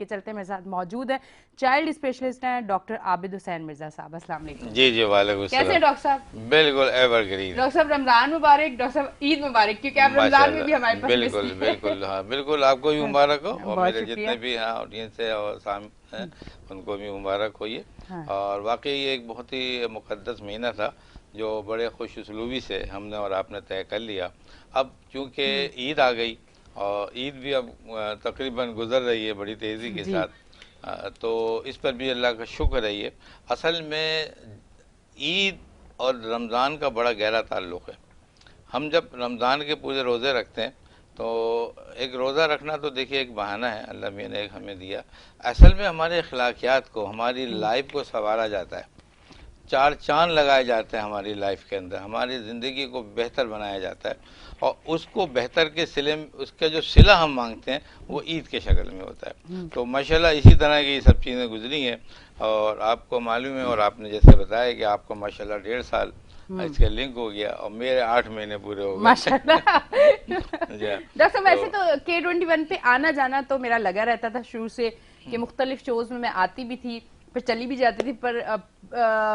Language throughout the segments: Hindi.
के चलते मेरे साथ मौजूद है चाइल्ड स्पेशलिस्ट हैं डॉक्टर आबिद हुसैन मिर्जा साहब। अस्सलाम वालेकुम। जी जी, वालेकुम कैसे हैं सलाम। डॉक्टर साहब? बिल्कुल एवरग्रीन। डॉक्टर साहब रमजान मुबारक। डॉक्टर साहब ईद मुबारक, क्योंकि आप रमजान में भी हमारे माशाल्लाह, पास मिस बिल्कुल बिल्कुल, हाँ बिल्कुल, आपको भी मुबारक हो और बहुत मेरे जितने शुक्रिया। भी हैं ऑडियंस है और साम हैं उनको भी मुबारक हो ये। हाँ। और वाकई ये एक बहुत ही मुक़द्दस महीना था जो बड़े खुश उसलूबी से हमने और आपने तय कर लिया। अब चूँकि ईद आ गई और ईद भी अब तकरीबन गुजर रही है बड़ी तेज़ी के जी। साथ, तो इस पर भी अल्लाह का शुक्र है। ये असल में ईद और रमज़ान का बड़ा गहरा ताल्लुक़ है। हम जब रमज़ान के पूरे रोज़े रखते हैं तो एक रोज़ा रखना तो देखिए एक बहाना है अल्लाह मियाँ ने एक हमें दिया। असल में हमारे अखलाकियात को, हमारी लाइफ को संवारा जाता है, चार चांद लगाए जाते हैं हमारी लाइफ के अंदर, हमारी ज़िंदगी को बेहतर बनाया जाता है और उसको बेहतर के सिले में उसका जो सिला हम मांगते हैं वो ईद के शक्ल में होता है। तो माशाल्लाह इसी तरह की सब चीज़ें गुजरी हैं और आपको मालूम है और आपने जैसे बताया कि आपको माशाल्लाह 1.5 साल इसका लिंक हो गया और मेरे 8 महीने पूरे हो गए माशाल्लाह। जी हाँ। डॉक्टर साहब वैसे तो K21 पे आना जाना तो मेरा लगा रहता था शुरू से कि मुख्तलिफ शोज में मैं आती भी थी, फिर चली भी जाती थी, पर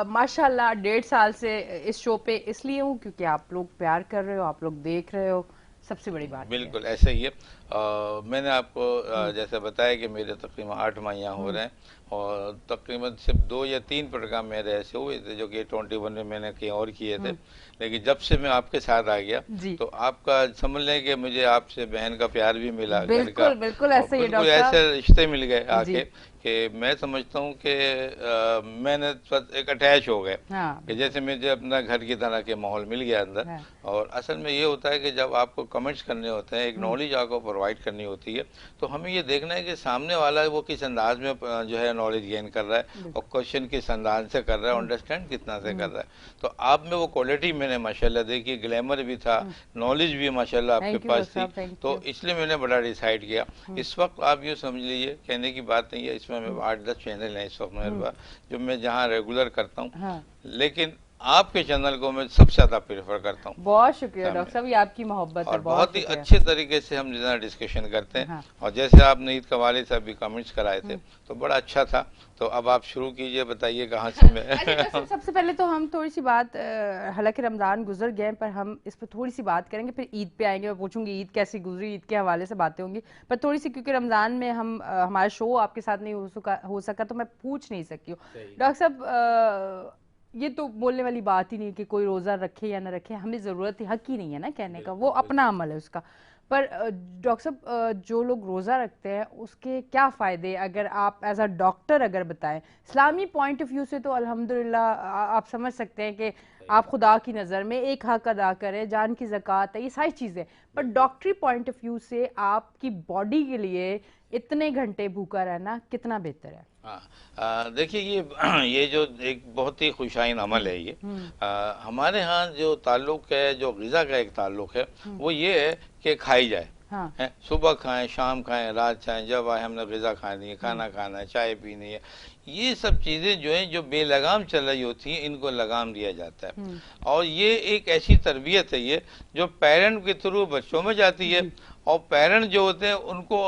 माशाल्लाह 1.5 साल से इस शो पे इसलिए हूँ क्योंकि आप लोग प्यार कर रहे हो, आप लोग देख रहे हो, सबसे बड़ी बात है। बिल्कुल ऐसे ही है। मैंने आपको जैसे बताया कि मेरे तकरीबन 8 माह यहाँ हो रहे हैं और तकरीबन सिर्फ 2 या 3 प्रोग्राम मेरे ऐसे हुए थे जो कि K21 में मैंने कहीं और किए थे, लेकिन जब से मैं आपके साथ आ गया तो आपका समझ लें कि मुझे आपसे बहन का प्यार भी मिला, घर का, बिल्कुल बिल्कुल और ऐसे ही बिल्कुल डॉक्टर ऐसे रिश्ते मिल गए साहब। आके कि मैं समझता हूँ कि मैंने एक अटैच हो गए कि जैसे मुझे अपना घर की तरह के माहौल मिल गया अंदर। और असल में ये होता है कि जब आपको कमेंट्स करने होते हैं, एक नॉलेज आपको प्रोवाइड करनी होती है, तो हमें ये देखना है कि सामने वाला वो किस अंदाज में जो है नॉलेज गेन कर रहा है और क्वेश्चन किस अंदाज से कर रहा है, अंडरस्टैंड कितना से कर रहा है। तो आप में वो क्वालिटी मैंने माशाल्लाह देखी, ग्लैमर भी था, नॉलेज भी माशाल्लाह आपके पास थी, तो इसलिए मैंने बड़ा डिसाइड किया। इस वक्त आप ये समझ लीजिए, कहने की बात नहीं है, इसमें मैं 8-10 चैनल हैं इस वक्त मेरे पास जो मैं जहाँ रेगुलर करता हूँ, लेकिन आपके चैनल को मैं सबसे ज्यादा प्रेफर करता हूँ। बहुत शुक्रिया डॉक्टर साहब, ये आपकी मोहब्बत है। और बहुत ही अच्छे तरीके से हम जितना डिस्कशन करते हैं। और जैसे आपने ईद कवाली से अभी कमेंट्स कराए थे तो बड़ा अच्छा था। तो अब आप शुरू कीजिए, बताइए कहाँ से मैं अच्छा, सबसे पहले तो हम थोड़ी सी बात, हालांकि रमज़ान गुजर गए पर हम इस पर थोड़ी सी बात करेंगे, फिर ईद पे आएंगे, मैं पूछूंगी ईद कैसी गुजरी, ईद के हवाले से बातें होंगी, पर थोड़ी सी क्योंकि रमज़ान में हम हमारा शो आपके साथ नहीं हो सका तो मैं पूछ नहीं सकी हूँ। डॉक्टर साहब ये तो बोलने वाली बात ही नहीं कि कोई रोज़ा रखे या ना रखे, हमें ज़रूरत है, हक ही नहीं है ना कहने का, वो अपना अमल है उसका। पर डॉक्टर साहब जो लोग रोज़ा रखते हैं उसके क्या फ़ायदे, अगर आप एज अ डॉक्टर अगर बताएं इस्लामी पॉइंट ऑफ व्यू से, तो अल्हम्दुलिल्लाह आप समझ सकते हैं कि आप खुदा की नज़र में एक हक अदा करें, जान की ज़कात है, ये सारी चीज़ें, पर डॉक्टरी पॉइंट ऑफ व्यू से आपकी बॉडी के लिए इतने घंटे भूखा रहना कितना बेहतर है? हाँ, देखिए ये जो एक बहुत ही खुशाइन अमल है ये। हमारे यहाँ जो ताल्लुक है, जो ग़िज़ा का एक ताल्लुक है, वो ये है कि खाई जाए। है सुबह खाएं, शाम खाएं, रात खाएं, जब आए हमने ग़िज़ा खानी है, खाना खाना है, चाय पीनी है, ये सब चीज़ें जो हैं जो बेलगाम चल रही होती हैं इनको लगाम दिया जाता है। और ये एक ऐसी तरबियत है ये जो पेरेंट के थ्रू बच्चों में जाती है और पेरेंट जो होते हैं उनको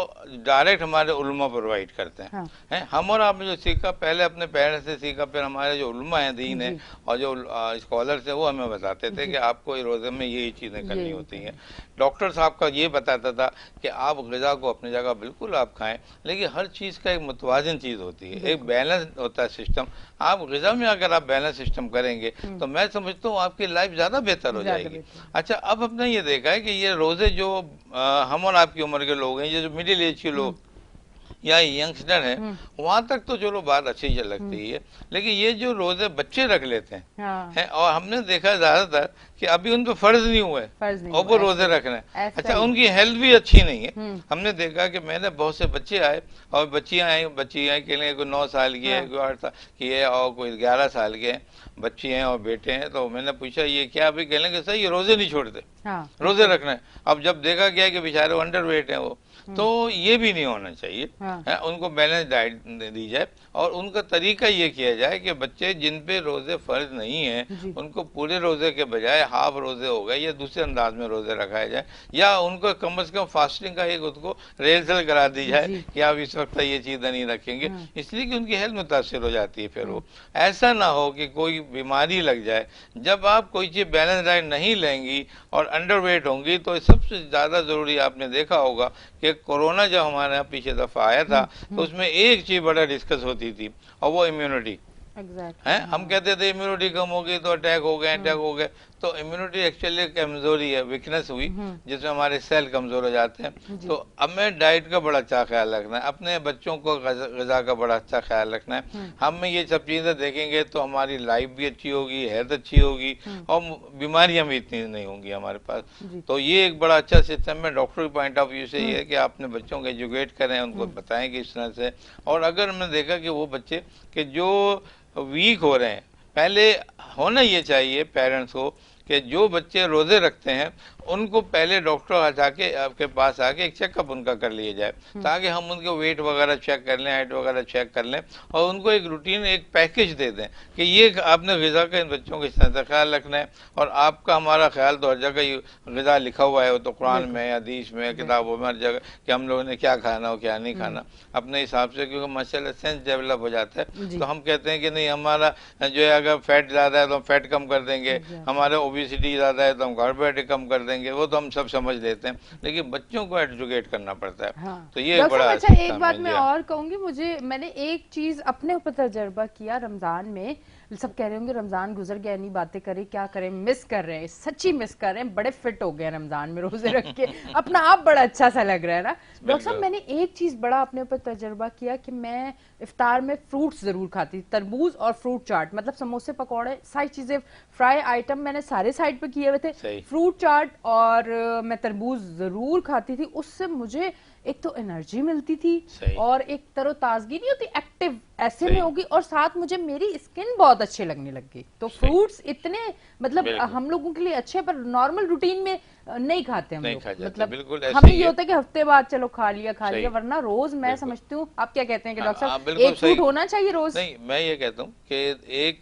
डायरेक्ट हमारे उलमा प्रोवाइड करते हैं। हैं हम और आपने जो सीखा पहले अपने पेरेंट्स से सीखा, फिर हमारे जो उलमा हैं दीन है और जो स्कॉलर्स हैं वो हमें बताते थे कि आपको रोज़े में यही चीज़ें करनी होती हैं। डॉक्टर साहब का ये बताता था कि आप ग़िज़ा को अपनी जगह बिल्कुल आप खाएं, लेकिन हर चीज़ का एक मुतवाज़िन चीज़ होती है, एक बैलेंस होता है सिस्टम। आप ग़िज़ा में अगर आप बैलेंस सिस्टम करेंगे तो मैं समझता हूँ आपकी लाइफ ज़्यादा बेहतर हो जाएगी। अच्छा, अब हमने ये देखा है कि ये रोज़े जो हम और आपकी उम्र के लोग हैं, ये जो मिडिल एज के लोग या यंगस्टर है, वहां तक तो चलो बात अच्छी लगती है, लेकिन ये जो रोजे बच्चे रख लेते हैं और हमने देखा ज्यादातर कि अभी उन पर फर्ज नहीं हुए और वो रोजे रख रहे हैं। अच्छा, उनकी हेल्थ भी अच्छी नहीं है। हमने देखा कि मैंने बहुत से बच्चे आए और बच्ची आई के लिए, कोई 9 साल की है, कोई 8 साल की है और कोई 11 साल के हैं, बच्ची हैं और बेटे हैं। तो मैंने पूछा ये क्या, अभी कहने के सर ये रोजे नहीं छोड़ते, रोजे रखना है। अब जब देखा गया कि बेचारे अंडर वेट हैं वो, तो ये भी नहीं होना चाहिए। है, उनको बैलेंस डाइट दी जाए और उनका तरीका ये किया जाए कि बच्चे जिन पे रोजे फर्ज नहीं है उनको पूरे रोजे के बजाय हाफ रोजे हो गए या दूसरे अंदाज में रोजे रखाए जाए, या उनको कम से कम फास्टिंग का एक उसको रिहर्सल करा दी जाए कि आप इस वक्त ये चीजें नहीं रखेंगे, इसलिए कि उनकी हेल्थ मुतासिर हो जाती है। फिर वो ऐसा ना हो कि कोई बीमारी लग जाए। जब आप कोई चीज बैलेंस डाइट नहीं लेंगी और अंडरवेट होंगी तो सबसे ज्यादा जरूरी आपने देखा होगा कि कोरोना जब हमारे यहाँ पीछे दफा आया था तो उसमें एक चीज बड़ा डिस्कस होती थी और वो इम्यूनिटी है। हम कहते थे इम्यूनिटी कम हो गई तो अटैक हो गए, अटैक हो गए। तो इम्यूनिटी एक्चुअली कमजोरी है, वीकनेस हुई जिसमें हमारे सेल कमजोर हो जाते हैं। तो अब हमें डाइट का बड़ा अच्छा ख्याल रखना है, अपने बच्चों को ग़िज़ा का बड़ा अच्छा ख्याल रखना है। हम ये सब चीजें देखेंगे तो हमारी लाइफ भी अच्छी होगी, हेल्थ अच्छी होगी और बीमारियां भी इतनी नहीं होंगी हमारे पास। तो ये एक बड़ा अच्छा सिस्टम है। डॉक्टर के पॉइंट ऑफ व्यू से ये है कि आप अपने बच्चों को एजुकेट करें, उनको बताएं कि इस तरह से। और अगर हमने देखा कि वो बच्चे कि जो वीक हो रहे हैं, पहले होना ये चाहिए पेरेंट्स को कि जो बच्चे रोजे रखते हैं उनको पहले डॉक्टर जाके आपके पास आके एक चेकअप उनका कर लिया जाए, ताकि हम उनके वेट वगैरह चेक कर लें, हाइट वगैरह चेक कर लें और उनको एक रूटीन, एक पैकेज दे दें कि ये आपने ग़िज़ा का इन बच्चों के इस तरह से ख्याल रखना है। और आपका हमारा ख्याल तो हर जगह ग़िज़ा लिखा हुआ है, वो तो कुरान में, हदीस में, किताबों में, हर जगह कि हम लोगों ने क्या खाना हो क्या नहीं खाना अपने हिसाब से, क्योंकि माशाल्लाह सेंस डेवलप हो जाता है। तो हम कहते हैं कि नहीं, हमारा जो है अगर फैट ज़्यादा है तो हम फैट कम कर देंगे, हमारे ओबेसिटी ज़्यादा है तो हम कार्बोहाइड्रेट कम कर देंगे, वो तो हम सब समझ लेते हैं, लेकिन बच्चों को एजुकेट करना पड़ता है। हाँ। तो ये बड़ा अच्छा, एक बात मैं और कहूंगी, मैंने एक चीज अपने ऊपर तजर्बा किया रमजान में। सब कह रहे होंगे रमजान गुजर गया, नहीं बातें करें, क्या करें, मिस कर रहे हैं, सच्ची मिस कर रहे हैं, बड़े फिट हो गए रमजान में रोजे रख के अपना आप बड़ा अच्छा सा लग रहा है ना। डॉक्टर साहब, मैंने एक चीज बड़ा अपने ऊपर तजर्बा किया कि मैं इफ्तार में फ्रूट्स जरूर खाती, तरबूज और फ्रूट चाट, मतलब समोसे पकौड़े सारी चीजें, फ्राई आइटम मैंने सारे साइड पे किए हुए थे, फ्रूट चाट और मैं तरबूज जरूर खाती थी। उससे मुझे एक तो एनर्जी मिलती थी और एक तरोताजगी नहीं होती, एक्टिव ऐसे में होगी, और साथ मुझे मेरी स्किन बहुत अच्छे लगने लग गई। तो फ्रूट्स इतने मतलब हम लोगों के लिए अच्छे, पर नॉर्मल रूटीन में नहीं खाते हम लोग, मतलब हमें ये होता है कि हफ्ते बाद चलो खा लिया, वरना रोज मैं समझती हूँ। आप क्या कहते हैं कि डॉक्टर साहब एक फ्रूट होना चाहिए रोज? नहीं, मैं ये कहता हूँ कि एक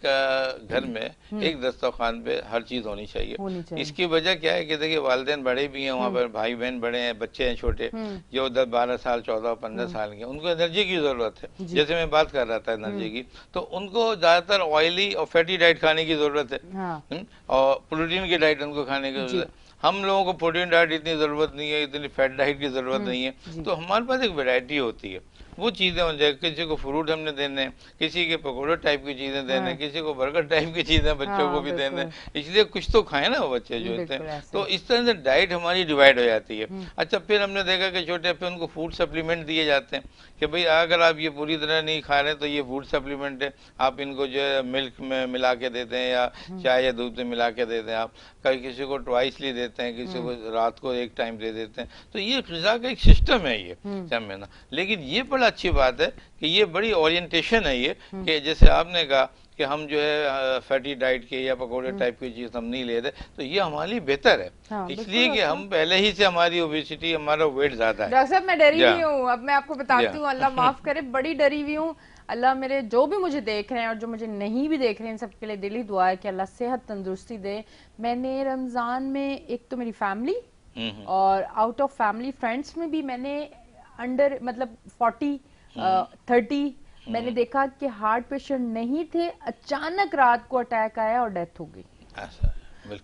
घर में एक दस्तरखान पे हर चीज होनी चाहिए। इसकी वजह क्या है कि देखिए वालिदैन बड़े भी हैं, वहाँ पर भाई बहन बड़े हैं, बच्चे हैं छोटे जो 10-12 साल 14-15 साल के, उनको एनर्जी की जरूरत है। जैसे मैं बात कर रहा था एनर्जी की, तो उनको ज्यादातर ऑयली और फैटी डाइट खाने की जरूरत है और प्रोटीन की डाइट उनको खाने की जरूरत है। हम लोगों को प्रोटीन डाइट इतनी जरूरत नहीं है, इतनी फैट डाइट की जरूरत नहीं है। तो हमारे पास एक वैरायटी होती है, वो चीजें हो जाए, किसी को फ्रूट हमने देने, किसी के पकौड़े टाइप की चीजें देने, किसी को बर्गर टाइप की चीजें बच्चों को भी देने, इसलिए कुछ तो खाए ना वो बच्चे जो होते हैं। तो इस तरह से डाइट हमारी डिवाइड हो जाती है। अच्छा, फिर हमने देखा कि छोटे पे उनको फूड सप्लीमेंट दिए जाते हैं कि भाई अगर आप ये पूरी तरह नहीं खा रहे तो ये फूड सप्लीमेंट है, आप इनको जो है मिल्क में मिला के देते हैं या चाय या दूध में मिला के देते हैं। आप कभी किसी को ट्वाइसली देते हैं, किसी को रात को एक टाइम दे देते हैं। तो ये ग़िज़ा का एक सिस्टम है ये, समझे ना। लेकिन ये बड़ा अच्छी बात है कि ये बड़ी ओरिएंटेशन है ये, कि जैसे आपने कहा कि हम जो है फैटी डाइट के या पकौड़े टाइप की चीज हम नहीं ले रहे, तो ये हमारे लिए बेहतर है। इसलिए कि हम पहले ही से हमारी ओबेसिटी, हमारा वेट ज्यादा है। डॉक्टर साहब, मैं डरी हुई हूँ, अब मैं आपको बताती हूँ, अल्लाह माफ करे, बड़ी डरी हुई हूँ। अल्लाह मेरे जो भी मुझे देख रहे हैं और जो मुझे नहीं भी देख रहे हैं, इन सबके लिए दिली दुआ है कि अल्लाह सेहत तंदुरुस्ती दे। मैंने रमजान में एक तो मेरी फैमिली और आउट ऑफ फैमिली फ्रेंड्स में भी मैंने अंडर मतलब 40-30 मैंने देखा कि हार्ट पेशेंट नहीं थे, अचानक रात को अटैक आया और डेथ हो गई।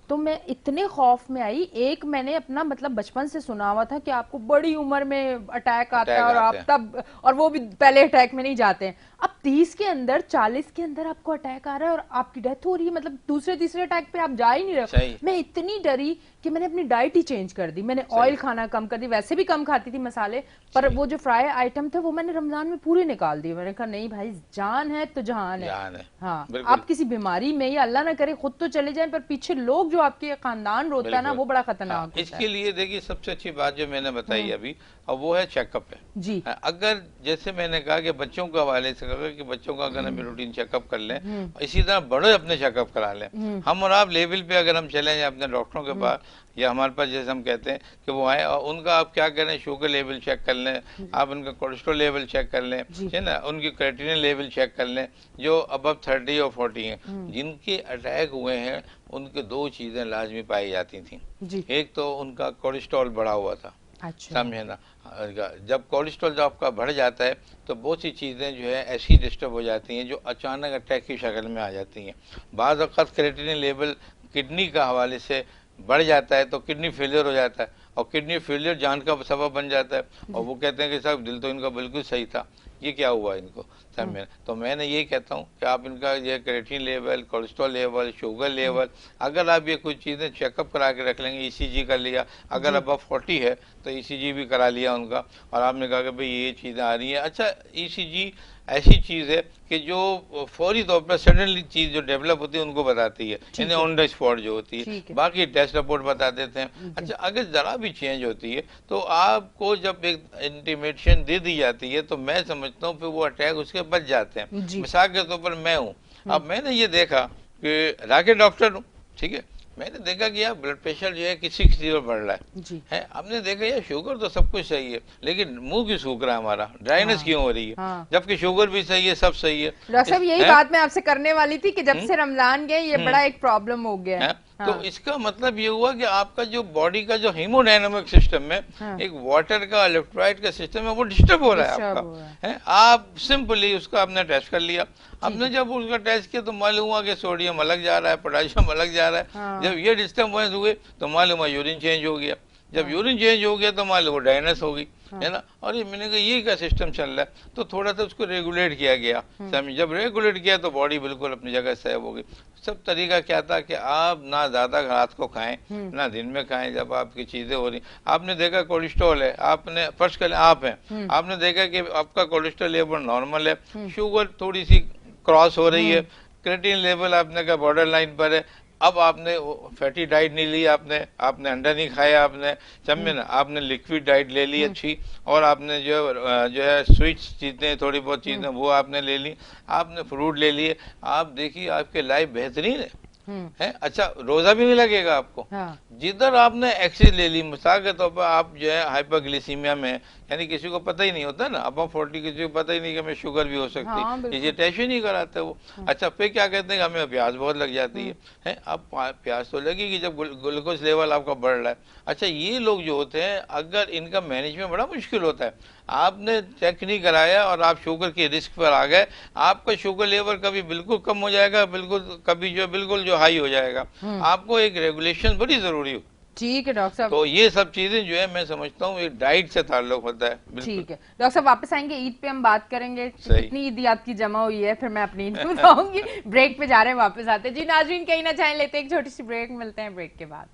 तो मैं इतने खौफ में आई। एक मैंने अपना मतलब बचपन से सुना हुआ था कि आपको बड़ी उम्र में अटैक आता है और आप तब, और वो भी पहले अटैक में नहीं जाते हैं। अब 30 के अंदर 40 के अंदर आपको अटैक आ रहा है और आपकी डेथ हो रही है, मतलब दूसरे तीसरे अटैक पे आप जा ही नहीं रहे। मैं इतनी डरी कि मैंने अपनी डाइट ही चेंज कर दी। मैंने ऑयल खाना कम कर दी, वैसे भी कम खाती थी मसाले, पर वो जो फ्राई आइटम थे वो मैंने रमजान में पूरे निकाल दिए। मैंने कहा नहीं भाई, जान है तो जहान है। हाँ, आप किसी बीमारी में या अल्लाह ना करे खुद तो चले जाए, पर पीछे लोग जो आपके खानदान रोता है ना, वो बड़ा खतरनाक होता है। इसके लिए देखिए सबसे अच्छी बात जो मैंने बताई अभी, और वो है चेकअप है जी। अगर जैसे मैंने कहा कि बच्चों के हवाले से कहा कि बच्चों का अगर हम रूटीन चेकअप कर लें, इसी तरह बड़े अपने चेकअप करा लें। हम और आप लेवल पे अगर हम चले जाए अपने डॉक्टरों के पास, या हमारे पास जैसे हम कहते हैं कि वो आए और उनका आप क्या करें, शुगर लेवल चेक कर लें, आप उनका कोलेस्ट्रॉल लेवल चेक कर लें, है ना, उनकी क्रिएटिनिन लेवल चेक कर लें जो अबव 30 और 40 हैं। जिनके अटैक हुए हैं उनके दो चीजें लाजमी पाई जाती थी। एक तो उनका कोलेस्ट्रॉल बढ़ा हुआ था, समझे ना। जब कोलेस्ट्रॉल जब आपका बढ़ जाता है तो बहुत सी चीज़ें जो है ऐसी डिस्टर्ब हो जाती हैं जो अचानक अटैक की शक्ल में आ जाती हैं। बाज़ वक़्त क्रिएटिनिन लेवल किडनी का हवाले से बढ़ जाता है तो किडनी फेलियर हो जाता है, और किडनी फेलियर जान का सबब बन जाता है, और वो कहते हैं कि साहब दिल तो इनका बिल्कुल सही था, ये क्या हुआ इनको, समझे। तो मैंने ये कहता हूँ कि आप इनका ये creatinine level, cholesterol level, sugar level, अगर आप ये कुछ चीज़ें चेकअप करा के रख लेंगे, ईसीजी कर लिया, अगर अब 40 है तो ईसीजी भी करा लिया उनका, और आपने कहा कि भाई ये चीज़ें आ रही हैं। अच्छा, ईसीजी ऐसी चीज़ है कि जो फौरी तौर पर सडनली चीज़ जो डेवलप होती है उनको बताती है, इन्हें ऑन द स्पॉट जो होती है, बाकी टेस्ट रिपोर्ट बता देते हैं। अच्छा, अगर ज़रा भी चेंज होती है तो आपको जब एक इंटीमेशन दे दी जाती है तो मैं समझता हूँ फिर वो अटैक उसके बच जाते हैं। मिसाल के तौर पर मैं हूँ, अब मैंने ये देखा कि राकेट डॉक्टर हूँ, ठीक है, मैंने देखा कि यार ब्लड प्रेशर जो है किसी पर बढ़ रहा है। आपने देखा यार शुगर तो सब कुछ सही है, लेकिन मुंह क्यों सूख रहा है हमारा, ड्राइनेस क्यों हो रही है, जबकि शुगर भी सही है, सब सही है। डॉक्टर साहब यही बात मैं आपसे करने वाली थी कि जब से रमजान गए ये बड़ा एक प्रॉब्लम हो गया है। तो इसका मतलब ये हुआ कि आपका जो बॉडी का जो हीमोडायनामिक सिस्टम में एक वाटर का इलेक्ट्रोलाइट का सिस्टम है वो डिस्टर्ब हो रहा है आपका, है। आप सिंपली उसका आपने टेस्ट कर लिया, आपने जब उसका टेस्ट किया तो मालूम हुआ कि सोडियम अलग जा रहा है, पोटेशियम अलग जा रहा है। जब ये डिस्टर्बेंस हुए तो मालूम हुआ यूरिन चेंज हो गया, जब यूरिन चेंज हो गया तो मालूम ड्राइनेस हो गई, है ना। और ये मैंने कहा ये क्या सिस्टम चल रहा है, तो थोड़ा सा उसको रेगुलेट किया गया, जब रेगुलेट किया तो बॉडी बिल्कुल अपनी जगह सेव हो गई। सब तरीका क्या था कि आप ना ज्यादा रात को खाएं ना दिन में खाएं, जब आपकी चीजें हो रही। आपने देखा कोलेस्ट्रॉल है, आपने फर्स्ट कर आप हैं, आपने देखा कि आपका कोलेस्ट्रॉल लेवल नॉर्मल है, शुगर थोड़ी सी क्रॉस हो रही है, क्रिएटिनिन लेवल आपने का बॉर्डर लाइन पर है। अब आपने फैटी डाइट नहीं ली, आपने अंडा नहीं खाया, आपने समझे ना, आपने लिक्विड डाइट ले ली अच्छी, और आपने जो है स्वीट्स चीजें थोड़ी बहुत चीजें वो आपने ले ली, आपने फ्रूट ले लिए। आप देखिए आपके लाइफ बेहतरीन है। अच्छा, रोजा भी नहीं लगेगा आपको। जिधर आपने एक्सेस ले ली, मिसाल के तौर पर आप जो है हाइपरग्लिसीमिया में, यानी किसी को पता ही नहीं होता ना, अब 40 किसी को पता ही नहीं कि हमें शुगर भी हो सकती है, ये टेस्ट ही नहीं कराते वो। अच्छा, फिर क्या कहते हैं कि हमें प्यास बहुत लग जाती है। अब प्यास तो लगेगी जब ग्लूकोज लेवल आपका बढ़ रहा है। अच्छा, ये लोग जो होते हैं अगर इनका मैनेजमेंट बड़ा मुश्किल होता है, आपने चेक नहीं कराया और आप शुगर के रिस्क पर आ गए, आपका शुगर लेवल कभी बिल्कुल कम हो जाएगा, बिल्कुल कभी जो बिल्कुल जो हाई हो जाएगा। आपको एक रेगुलेशन बड़ी जरूरी हो। ठीक है डॉक्टर साहब, तो ये सब चीजें जो है मैं समझता हूँ एक डाइट से ताल्लुक होता है। ठीक है डॉक्टर साहब, वापस आएंगे ईद पे हम बात करेंगे, कितनी ईद आपकी जमा हुई है, फिर मैं अपनी ईद बताऊंगी। ब्रेक पे जा रहे हैं, वापस आते हैं जी। नाज़रीन कहीं ना चाहें लेते एक छोटी सी ब्रेक, मिलते हैं ब्रेक के बाद।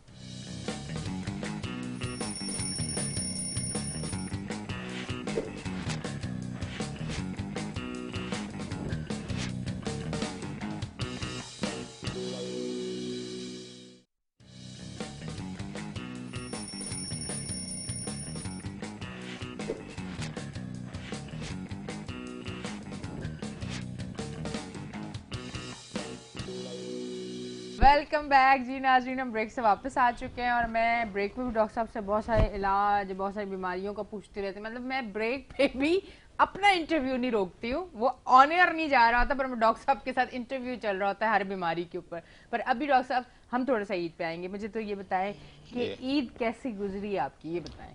वेलकम बैक जी नाज़रीन, हम ब्रेक से वापस आ चुके हैं और मैं ब्रेक में भी डॉक्टर साहब से बहुत सारे इलाज, बहुत सारी बीमारियों का पूछती रहती हूँ। मतलब मैं ब्रेक पे भी अपना इंटरव्यू नहीं रोकती हूँ, वो ऑन एयर नहीं जा रहा होता पर मैं डॉक्टर साहब के साथ इंटरव्यू चल रहा होता है हर बीमारी के ऊपर। पर अभी डॉक्टर साहब हम थोड़ा सा ईद पे आएंगे, मुझे तो ये बताएं कि ईद कैसी गुजरी आपकी, ये बताएं।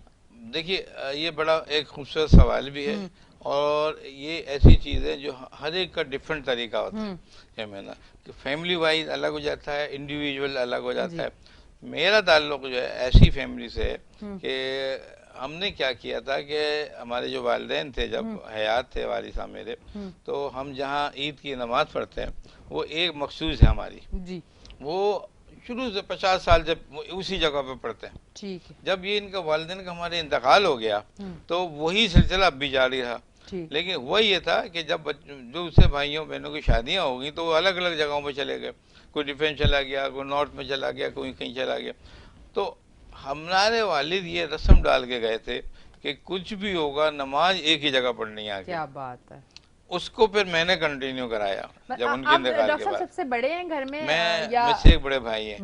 देखिए, ये बड़ा एक खूबसूरत सवाल भी है, और ये ऐसी चीज़ है जो हर एक का डिफरेंट तरीका होता है। मैं ना कि फैमिली वाइज अलग हो जाता है, इंडिविजुअल अलग हो जाता है। मेरा ताल्लुक जो है ऐसी फैमिली से है कि हमने क्या किया था कि हमारे जो वालिदैन थे जब हयात थे वालिद साहब मेरे, तो हम जहाँ ईद की नमाज पढ़ते हैं वो एक मखसूस है हमारी जी, वो शुरू से 50 साल जब उसी जगह पे पढ़ते हैं। ठीक है। जब ये इनका वालिदैन का हमारे इंतकाल हो गया तो वही सिलसिला अब भी जारी रहा। लेकिन हुआ ये था कि जब दूसरे भाइयों बहनों की शादियां हो गई तो वो अलग अलग जगहों पे चले गए, कोई डिफेंस चला गया, कोई नॉर्थ में चला गया, कोई कहीं चला गया। तो हमारे वालिद ये रस्म डाल के गए थे कि कुछ भी होगा नमाज एक ही जगह पढ़नी है। क्या बात है। उसको फिर मैंने कंटिन्यू कराया जब उनके इंतकाल के बाद। सबसे बड़े हैं घर में मैं मुझसे एक बड़े भाई हैं।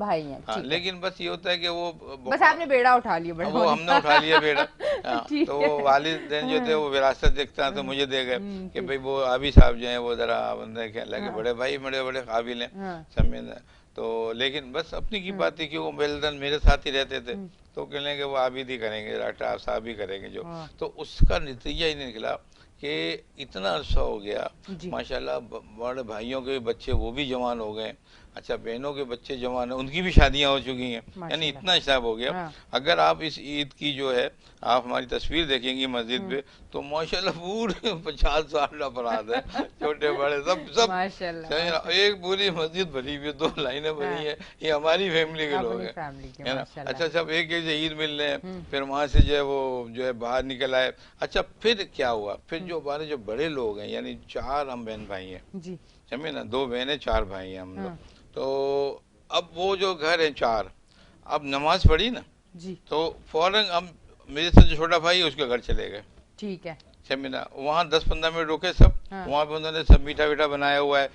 हाँ, लेकिन बस ये होता है कि वो बस आपने बेड़ा उठा लिया, बड़ा वो हमने उठा लिया बेड़ा। तो वो वालिदैन जो थे वो विरासत देखता है तो मुझे दे गए कि भाई वो आबी साहब जो है वो जरा बंदे लगे बड़े भाई बड़े बड़े काबिल हैं समझे। तो लेकिन बस अपनी की बात थी कि वो बेलदन मेरे साथ ही रहते थे तो कहने के वो आबिद ही करेंगे, डॉक्टर साहब ही करेंगे जो। तो उसका नतीजा ही निकला कि इतना अरसा हो गया माशाल्लाह, बड़े भाइयों के बच्चे वो भी जवान हो गए, अच्छा बहनों के बच्चे जवान हैं, उनकी भी शादियां हो चुकी हैं, यानी इतना हिसाब हो गया। अगर आप इस ईद की जो है आप हमारी तस्वीर देखेंगी मस्जिद पे तो माशाल्लाह पूरे 50-60 अफराद है, छोटे बड़े सब सब माशाल्लाह। एक पूरी मस्जिद भरी हुई, 2 लाइनें भरी है, ये हमारी फैमिली के लोग हैं, है ना। अच्छा सब एक एक से ईद मिल रहे हैं, फिर वहाँ से जो है वो जो है बाहर निकल आए। अच्छा फिर क्या हुआ, फिर जो हमारे जो बड़े लोग हैं यानी 4 हम बहन भाई हैं समझे ना, 2 बहनें 4 भाई हैं हम लोग। तो अब वो जो घर है 4, अब नमाज पढ़ी ना जी तो फौरन अब मेरे से जो छोटा भाई है उसके घर चले गए, ठीक है समझना। वहाँ 10-15 मिनट रुके सब, वहाँ पे उन्होंने सब मीठा वीठा बनाया हुआ है,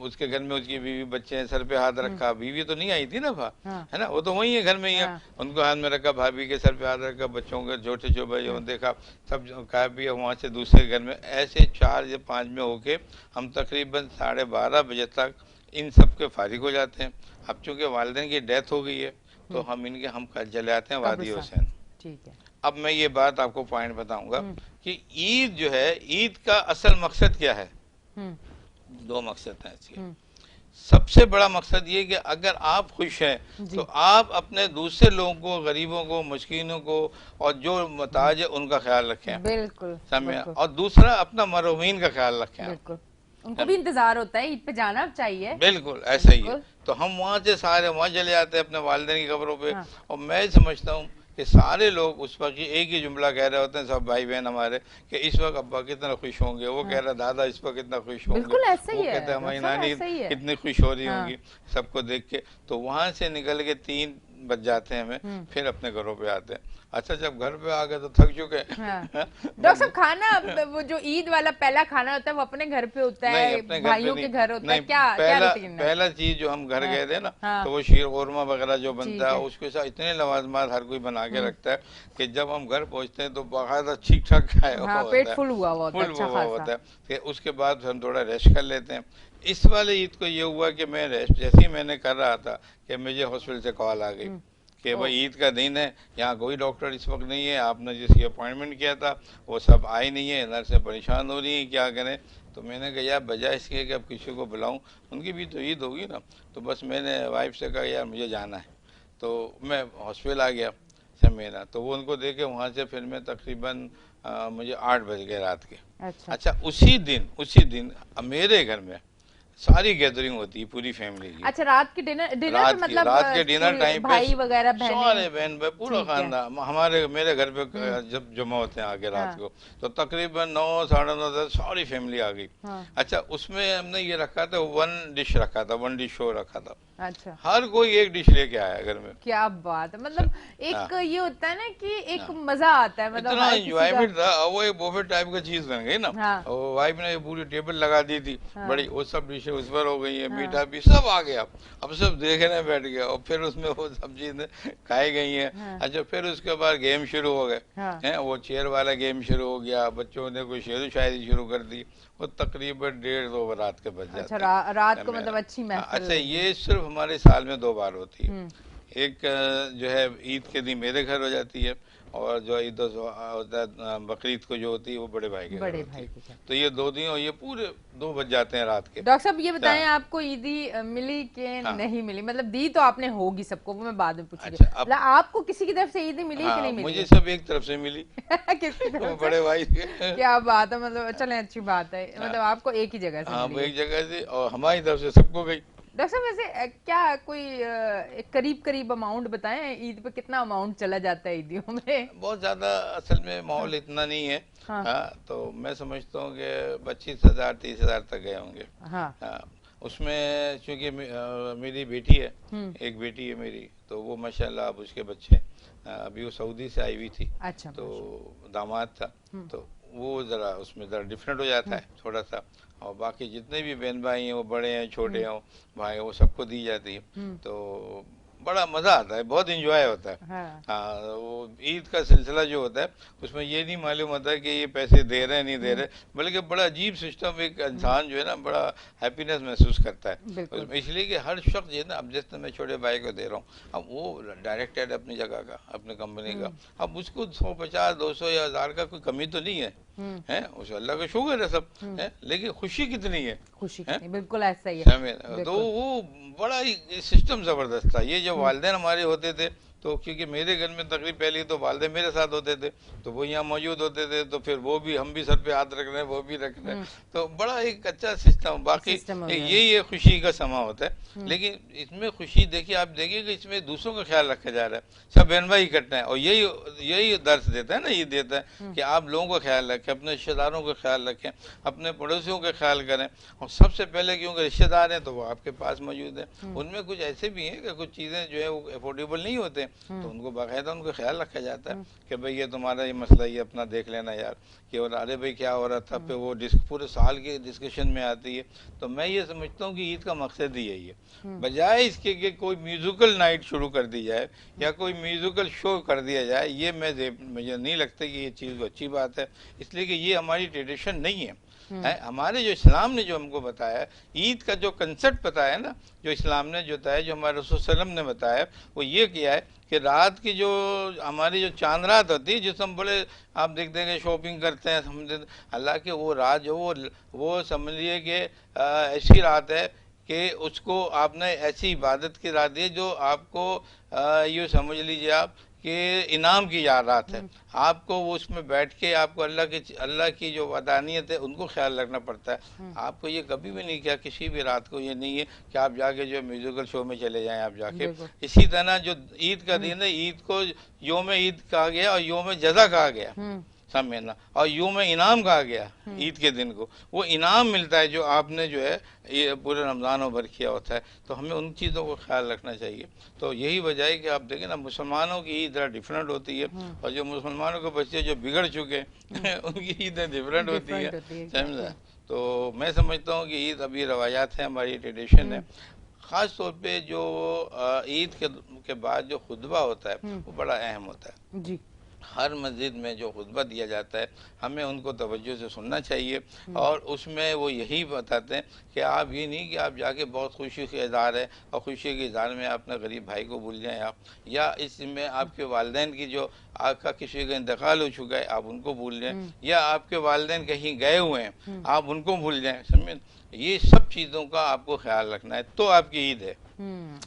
उसके घर में उसकी बीवी बच्चे हैं, सर पे हाथ रखा, बीवी तो नहीं आई थी ना है ना, वो तो वही है घर में ही है, उनको हाथ में रखा, भाभी के सर पे हाथ रखा, बच्चों के छोटे छोटे भाइयों देखा, सब खाया पिया। वहाँ से दूसरे घर में ऐसे 4 या 5 में होके हम तकरीबन 12:30 बजे तक इन सब के फारिग हो जाते हैं। अब चूंकि वालिदैन की डेथ हो गई है तो हम चले आते हैं वादी हुसैन। ठीक है, अब मैं ये बात आपको पॉइंट बताऊंगा कि ईद जो है, ईद का असल मकसद क्या है। 2 मकसद हैं इसके। सबसे बड़ा मकसद ये कि अगर आप खुश हैं तो आप अपने दूसरे लोगों को, गरीबों को, मस्कीनों को और जो मुताज है उनका ख्याल रखें, बिल्कुल समझे। और दूसरा अपना मरूमीन का ख्याल रखें, बिल्कुल उनको भी इंतजार होता है, ईद पे जाना चाहिए, बिल्कुल ऐसा ही है। तो हम वहाँ से सारे वहाँ चले जाते हैं अपने वालिदैन की कब्रों पे। और मैं समझता हूँ कि सारे लोग उस वक्त एक ही जुमला कह रहे होते हैं, सब भाई बहन हमारे, कि इस वक्त अब्बा कितना खुश होंगे, वो कह रहा दादा इस वक्त कितना खुश होंगे, वो कहते हैं हमारी नानी कितनी खुश हो रही होंगी सबको देख के। तो वहाँ से निकल के 3 बज जाते हैं हमें, फिर अपने घरों पे आते हैं। अच्छा जब घर पे आ गए तो थक चुके हैं। डॉक्टर साहब खाना वो जो ईद वाला पहला खाना होता है वो अपने घर पे होता है, भाइयों के घर होता है, क्या पहला चीज जो हम घर गए थे ना तो वो शीर कोरमा वगैरह जो बनता है उसके साथ इतने लवाजमात हर कोई बना के रखता है कि जब हम घर पहुंचते हैं तो बाकायदा ठीक ठाक खाया हुआ होता है, फुल हुआ होता है। फिर उसके बाद हम थोड़ा रेस्ट कर लेते हैं। इस वाले ईद को ये हुआ कि मैं रेस्ट जैसे ही मैंने कर रहा था कि मुझे हॉस्पिटल से कॉल आ गई कि भाई ईद का दिन है, यहाँ कोई डॉक्टर इस वक्त नहीं है, आपने जिसकी अपॉइंटमेंट किया था वो सब आए नहीं है, नर्सें परेशान हो रही हैं, क्या करें। तो मैंने कहा यार बजाय इसके कि अब किसी को बुलाऊं, उनकी भी तो ईद होगी ना। तो बस मैंने वाइफ से कहा यार मुझे जाना है, तो मैं हॉस्पिटल आ गया समझना। तो वो उनको देखे वहाँ से फिर मैं तकरीबन मुझे 8 बज गए रात के। अच्छा उसी दिन मेरे घर में सारी गैदरिंग होती है पूरी फैमिली की। अच्छा रात के डिनर मतलब रात के डिनर टाइम पे भाई वगैरह सारे बहन भाई पूरा खानदान हमारे मेरे घर पे जब जमा होते हैं आगे रात को तो तकरीबन 9, 9:30 सारी फैमिली आ गई। अच्छा उसमें हमने ये रखा था 1 डिश रखा था, 1 डिश शो रखा था। अच्छा हर कोई एक डिश लेके आया घर में। क्या बात है, मतलब एक ये होता है ना कि एक मजा आता है, मतलब इतना एंजॉयमेंट था। वो एक बुफे टाइप का चीज बन गई ना। और वाइफ ने पूरी टेबल लगा दी थी बड़ी, वो सब डिशें उस पर हो गई है, मीठा भी सब आ गया। अब सब देखने बैठ गया और फिर उसमें वो सब्जी खाई गई है। अच्छा फिर उसके बाद गेम शुरू हो गए हैं, वो चेयर वाला गेम शुरू हो गया, बच्चों ने कोई शेर शायरी शुरू कर दी। वो तकरीबन 1:30 रात के बज जाते। अच्छा रात को मतलब अच्छी महफिल। अच्छा ये सिर्फ हमारे साल में 2 बार होती है। एक जो है ईद के दिन मेरे घर हो जाती है और जो ईद होता है बकरीद को जो होती है वो बड़े भाई के घर। तो ये 2 दिन और ये पूरे 2 बज जाते हैं रात के। डॉक्टर साहब ये बताएं आपको ईदी मिली कि नहीं मिली, मतलब दी तो आपने होगी सबको, वो मैं बाद में पूछूंगी। अच्छा, आपको किसी की तरफ से ईदी मिली कि नहीं मिली? मुझे सब एक तरफ से मिली। किसकी तरफ? बड़े भाई। क्या बात है, मतलब चले अच्छी बात है, मतलब आपको एक ही जगह से। हाँ एक जगह से और हमारी तरफ से सबको गई। डॉक्टर साहब वैसे क्या कोई एक करीब करीब अमाउंट बताएं, ईद पे कितना अमाउंट चला जाता है ईदियों में? बहुत ज्यादा असल में हाँ, माहौल इतना नहीं है। हाँ, हाँ, तो मैं समझता हूँ कि 25,000 30,000 तक गए होंगे। हाँ, हाँ, उसमें चूंकि मेरी बेटी है, एक बेटी है मेरी, तो वो माशाल्लाह अब उसके बच्चे अभी वो सऊदी से आई हुई थी, अच्छा, तो दामाद था, तो वो ज़रा उसमें ज़रा डिफरेंट हो जाता है थोड़ा सा। और बाकी जितने भी बहन भाई हैं, वो बड़े हैं छोटे हों भाई, वो सबको दी जाती है, तो बड़ा मज़ा आता है, बहुत इंजॉय होता है। हाँ, हाँ, वो ईद का सिलसिला जो होता है उसमें ये नहीं मालूम होता है कि ये पैसे दे रहे हैं नहीं दे रहे, बल्कि बड़ा अजीब सिस्टम, एक इंसान जो है ना बड़ा हैप्पीनेस महसूस करता है बिल्कुल, उसमें, इसलिए कि हर शख्स जो है ना, अब जैसे मैं छोटे भाई को दे रहा हूँ, अब वो डायरेक्टेड अपनी जगह का, अपनी कंपनी का, अब उसको 150 200 या 1000 का कोई कमी तो नहीं है, है उस अल्लाह का शुक्र है सब है, लेकिन खुशी कितनी है, खुशी है? कितनी, बिल्कुल ऐसा ही है, तो वो बड़ा ही सिस्टम जबरदस्त था। ये जो वालिदैन हमारे होते थे, तो क्योंकि मेरे घर में तकरीब पहले तो वालिदैन मेरे साथ होते थे, तो वो यहाँ मौजूद होते थे, तो फिर वो भी, हम भी सर पे हाथ रख रहे हैं, वो भी रख रहे हैं, तो बड़ा एक अच्छा सिस्टम। बाकी यही है, खुशी का समा होता है, लेकिन इसमें खुशी देखिए, आप देखिए कि इसमें दूसरों का ख्याल रखा जा रहा है, सब बहन भाई इकट्ठे हैं, और यही यही दर्श देता है ना, ये देता है कि आप लोगों का ख्याल रखें, अपने रिश्तेदारों का ख्याल रखें, अपने पड़ोसियों का ख्याल करें, और सबसे पहले क्योंकि रिश्तेदार हैं तो वो आपके पास मौजूद है, उनमें कुछ ऐसे भी हैं कि कुछ चीज़ें जो है वो अफोर्डेबल नहीं होते, तो उनको बाकायदा उनका ख्याल रखा जाता है कि भाई ये तुम्हारा ये मसला, ये अपना देख लेना यार, कि और अरे भाई क्या हो रहा था, फिर वो पूरे साल के डिस्कशन में आती है। तो मैं ये समझता हूँ कि ईद का मकसद ही यही है, बजाय इसके कि कोई म्यूजिकल नाइट शुरू कर दी जाए या कोई म्यूजिकल शो कर दिया जाए, ये मुझे नहीं लगता कि ये चीज़ अच्छी बात है, इसलिए कि ये हमारी ट्रेडिशन नहीं है। हमारे जो इस्लाम ने जो हमको बताया, ईद का जो कंसेप्ट बताया ना, जो इस्लाम ने जो बताया, जो हमारे रसूल सल्लम ने बताया, वो ये किया है कि रात की जो हमारी जो चांद रात होती है, जिस हम बड़े आप देखते हैं कि शॉपिंग करते हैं, समझे, अल्लाह के वो रात जो वो समझिए कि ऐसी रात है कि उसको आपने ऐसी इबादत की रात दी जो आपको यूँ समझ लीजिए आप कि इनाम की रात है, आपको वो उसमें बैठ के आपको अल्लाह की जो वदानियत है उनको ख्याल रखना पड़ता है। आपको ये कभी भी नहीं किया, किसी भी रात को ये नहीं है कि आप जाके जो म्यूजिकल शो में चले जाएं आप जाके। इसी तरह जो ईद का दिन है, ईद को योम ईद कहा गया और योम जज़ा कहा गया, समझना, और यूं में इनाम कहा गया ईद के दिन को, वो इनाम मिलता है जो आपने जो है ये पूरे रमज़ान भर किया होता है, तो हमें उन चीज़ों को ख्याल रखना चाहिए। तो यही वजह है कि आप देखें ना, मुसलमानों की ईद ज़रा डिफरेंट होती है, और जो मुसलमानों के बच्चे जो बिगड़ चुके हैं उनकी ईदें डिफरेंट होती है, समझा। तो मैं समझता हूँ कि ईद अभी रवायात है, हमारी ट्रेडिशन है। ख़ास तौर पे जो ईद के बाद जो खुतबा होता है वो बड़ा अहम होता है जी। हर मस्जिद में जो खुतबा दिया जाता है, हमें उनको तवज्जो से सुनना चाहिए, और उसमें वो यही बताते हैं कि आप ये नहीं कि आप जाके बहुत खुशी के इज़हार है और खुशी के इज़हार में अपने गरीब भाई को भूल जाएं आप, या इसमें आपके वालिदैन की जो आपका किसी का इंतकाल हो चुका है आप उनको भूल जाएं, या आपके वालिदैन कहीं गए हुए हैं आप उनको भूल जाएं, समझे। ये सब चीज़ों का आपको ख्याल रखना है, तो आपकी ईद है।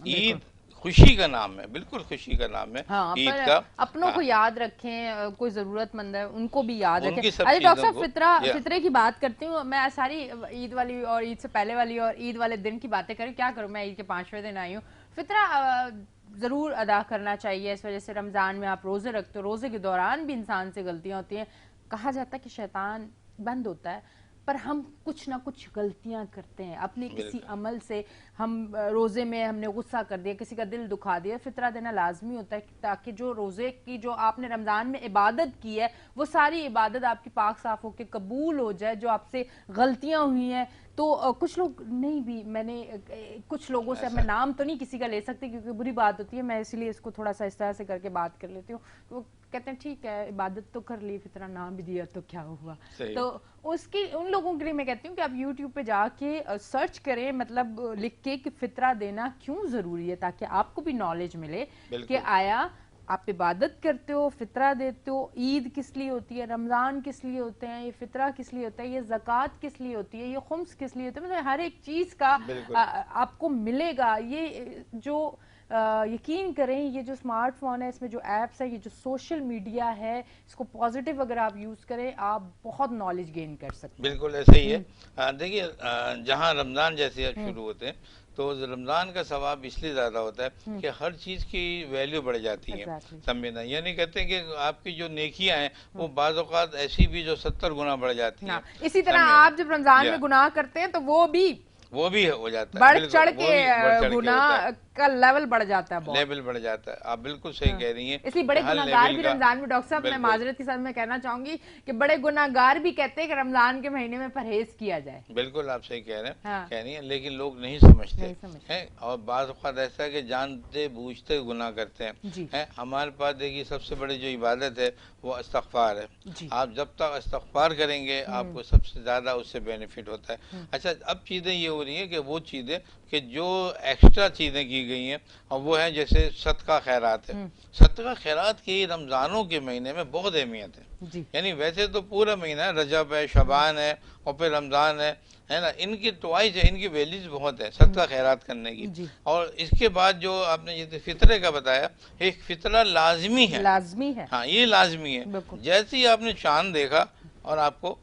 ईद खुशी का नाम है, बिल्कुल खुशी का नाम है। हाँ, ईद का अपनों को याद रखें, कोई जरूरतमंद है उनको भी याद रखें। अरे डॉक्टर साहब, फितरे की बात करती हूँ मैं, सारी ईद वाली और ईद से पहले वाली और ईद वाले दिन की बातें करें, क्या करूँ, मैं ईद के 5वें दिन आई हूँ। फितरा जरूर अदा करना चाहिए, इस वजह से रमजान में आप रोजे रखते हो, रोजे के दौरान भी इंसान से गलतियां होती हैं। कहा जाता है कि शैतान बंद होता है, पर हम कुछ ना कुछ गलतियां करते हैं अपने किसी अमल से। हम रोजे में हमने गुस्सा कर दिया, किसी का दिल दुखा दिया, फितरा देना लाजमी होता है ताकि जो रोजे की जो आपने रमजान में इबादत की है वो सारी इबादत आपकी पाक साफ होकर कबूल हो जाए। जो आपसे गलतियां हुई हैं, तो कुछ लोग नहीं भी, मैंने कुछ लोगों से, मैं नाम तो नहीं किसी का ले सकती क्योंकि बुरी बात होती है, मैं इसलिए इसको थोड़ा सा इस तरह से करके बात कर लेती हूँ। वो कहते हैं ठीक है इबादत तो कर ली, फितरा नाम भी दिया तो क्या हुआ। तो उसकी उन लोगों के लिए मैं कहती हूँ कि आप YouTube पे जाके सर्च करें, मतलब लिख के कि फितरा देना क्यों जरूरी है, ताकि आपको भी नॉलेज मिले कि आया आप इबादत करते हो, फितरा देते हो, ईद किस लिए होती है, रमज़ान किस लिए होते हैं, ये फितरा किस लिए होता है, ये ज़कात किस लिए होती है, ये खुम्स किस लिए होता है, मतलब हर एक चीज़ का आपको मिलेगा। ये जो यकीन करें, ये जो स्मार्टफोन है, इसमें जो ऐप्स है, ये जो सोशल मीडिया है, इसको पॉजिटिव अगर आप यूज़ करें, आप बहुत नॉलेज गेन कर सकते हैं। बिल्कुल ऐसे ही है। देखिए, जहाँ रमज़ान जैसे शुरू होते हैं तो रमज़ान का सवाब इसलिए ज़्यादा होता है कि हर चीज़ की वैल्यू बढ़ जाती है, समझना। ये नहीं कहते कि आपकी जो नेकियां हैं वो बाज़ औक़ात ऐसी भी जो 70 गुना बढ़ जाती हैं। इसी तरह आप जब रमज़ान में गुनाह करते हैं तो वो भी हो जाता है, बढ़ चढ़ के गुनाह का लेवल बढ़ जाता है, लेवल बढ़ जाता है। आप बिल्कुल सही कह रही हैं। इसलिए बड़े गुनाहगार भी रमजान में, डॉक्टर साहब मैं माजरत के साथ मैं कहना चाहूंगी कि बड़े गुनाहगार भी कहते हैं कि रमजान के महीने में परहेज किया जाए। बिल्कुल आप सही कह रहे हैं, कह रही हैं, लेकिन लोग नहीं समझते हैं। और बाज़ औक़ात ऐसा है कि जानते बूझते गुनाह करते हैं। हमारे पास देखिए सबसे बड़ी जो इबादत है वो इस्तग़फ़ार है। आप जब तक इस्तग़फ़ार करेंगे आपको सबसे ज्यादा उससे बेनिफिट होता है। अच्छा, अब चीजें ये हो रही है कि वो चीजें कि जो एक्स्ट्रा चीजें की गई हैं और वो है जैसे सदका खैरात है। सदका खैरात की रमजानों के महीने में बहुत अहमियत है। यानी वैसे तो पूरा महीना रजब है, शबान है और फिर रमजान है ना, इनकी ट्वाइस है, इनकी वैल्यूज बहुत है सदका खैरात करने की। और इसके बाद जो आपने जैसे फितरे का बताया, एक फितरा लाजमी है, लाजमी है। हाँ, ये लाजमी है। जैसे ही आपने चांद देखा और आपको